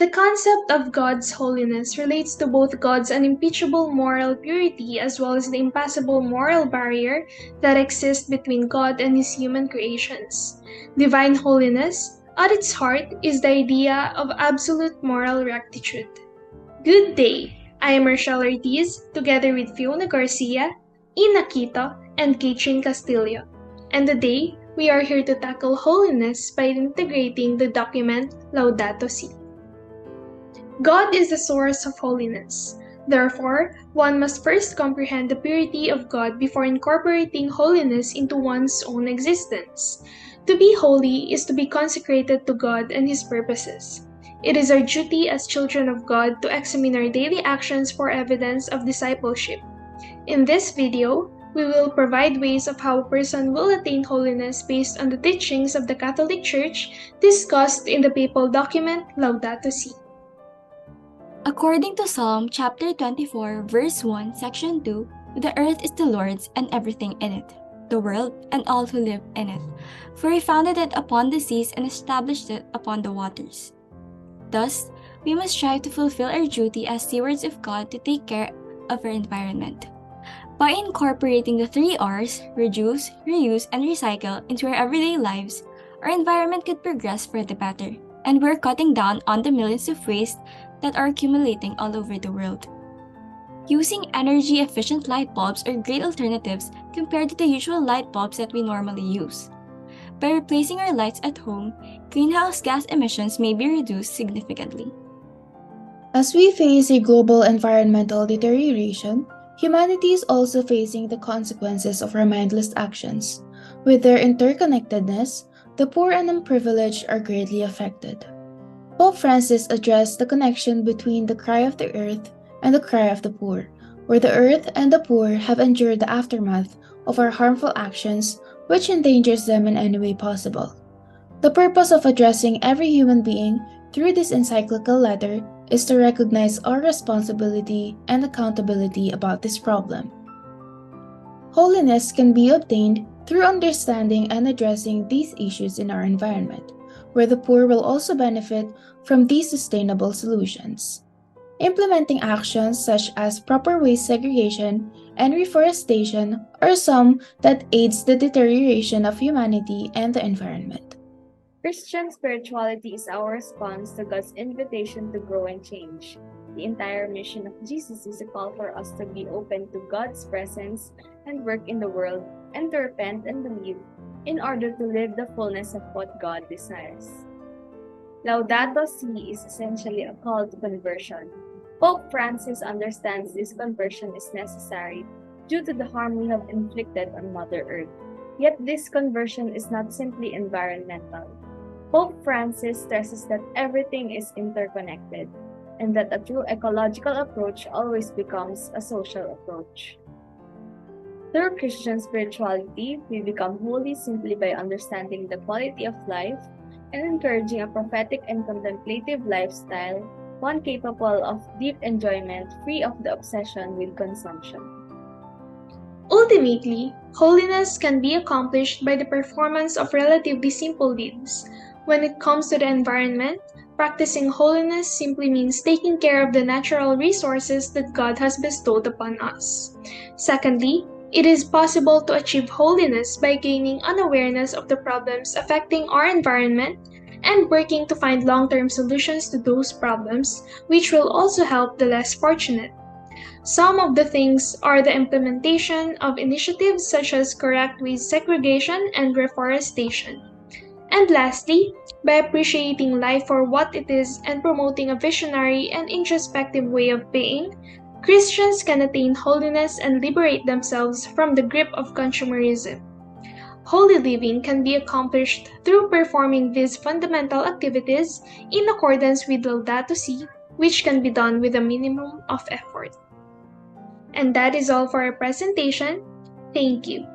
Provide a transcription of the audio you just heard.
The concept of God's holiness relates to both God's unimpeachable moral purity as well as the impassable moral barrier that exists between God and His human creations. Divine holiness, at its heart, is the idea of absolute moral rectitude. Good day! I am Rochelle Ortiz, together with Fiona Garcia, Ina Quito, and Katrin Castillo. And today, we are here to tackle holiness by integrating the document Laudato Si. God is the source of holiness. Therefore, one must first comprehend the purity of God before incorporating holiness into one's own existence. To be holy is to be consecrated to God and His purposes. It is our duty as children of God to examine our daily actions for evidence of discipleship. In this video, we will provide ways of how a person will attain holiness based on the teachings of the Catholic Church discussed in the papal document Laudato Si. According to Psalm chapter 24, verse 1, section 2, the earth is the Lord's and everything in it, the world and all who live in it. For He founded it upon the seas and established it upon the waters. Thus, we must strive to fulfill our duty as stewards of God to take care of our environment. By incorporating the 3 R's, reduce, reuse, and recycle, into our everyday lives, our environment could progress for the better, and we're cutting down on the millions of waste that are accumulating all over the world. Using energy-efficient light bulbs are great alternatives compared to the usual light bulbs that we normally use. By replacing our lights at home, greenhouse gas emissions may be reduced significantly. As we face a global environmental deterioration, humanity is also facing the consequences of our mindless actions. With their interconnectedness, the poor and unprivileged are greatly affected. Pope Francis addressed the connection between the cry of the earth and the cry of the poor, where the earth and the poor have endured the aftermath of our harmful actions, which endangers them in any way possible. The purpose of addressing every human being through this encyclical letter is to recognize our responsibility and accountability about this problem. Holiness can be obtained through understanding and addressing these issues in our environment, where the poor will also benefit from these sustainable solutions. Implementing actions such as proper waste segregation and reforestation are some that aids the deterioration of humanity and the environment. Christian spirituality is our response to God's invitation to grow and change. The entire mission of Jesus is a call for us to be open to God's presence and work in the world, and to repent and believe in order to live the fullness of what God desires. Laudato Si is essentially a call to conversion. Pope Francis understands this conversion is necessary due to the harm we have inflicted on Mother Earth. Yet this conversion is not simply environmental. Pope Francis stresses that everything is interconnected, and that a true ecological approach always becomes a social approach. Through Christian spirituality, we become holy simply by understanding the quality of life and encouraging a prophetic and contemplative lifestyle, one capable of deep enjoyment, free of the obsession with consumption. Ultimately, holiness can be accomplished by the performance of relatively simple deeds. When it comes to the environment, practicing holiness simply means taking care of the natural resources that God has bestowed upon us. Secondly, it is possible to achieve holiness by gaining an awareness of the problems affecting our environment and working to find long-term solutions to those problems, which will also help the less fortunate. Some of the things are the implementation of initiatives such as correct waste segregation and reforestation. And lastly, by appreciating life for what it is and promoting a visionary and introspective way of being, Christians can attain holiness and liberate themselves from the grip of consumerism. Holy living can be accomplished through performing these fundamental activities in accordance with Laudato Si, which can be done with a minimum of effort. And that is all for our presentation. Thank you.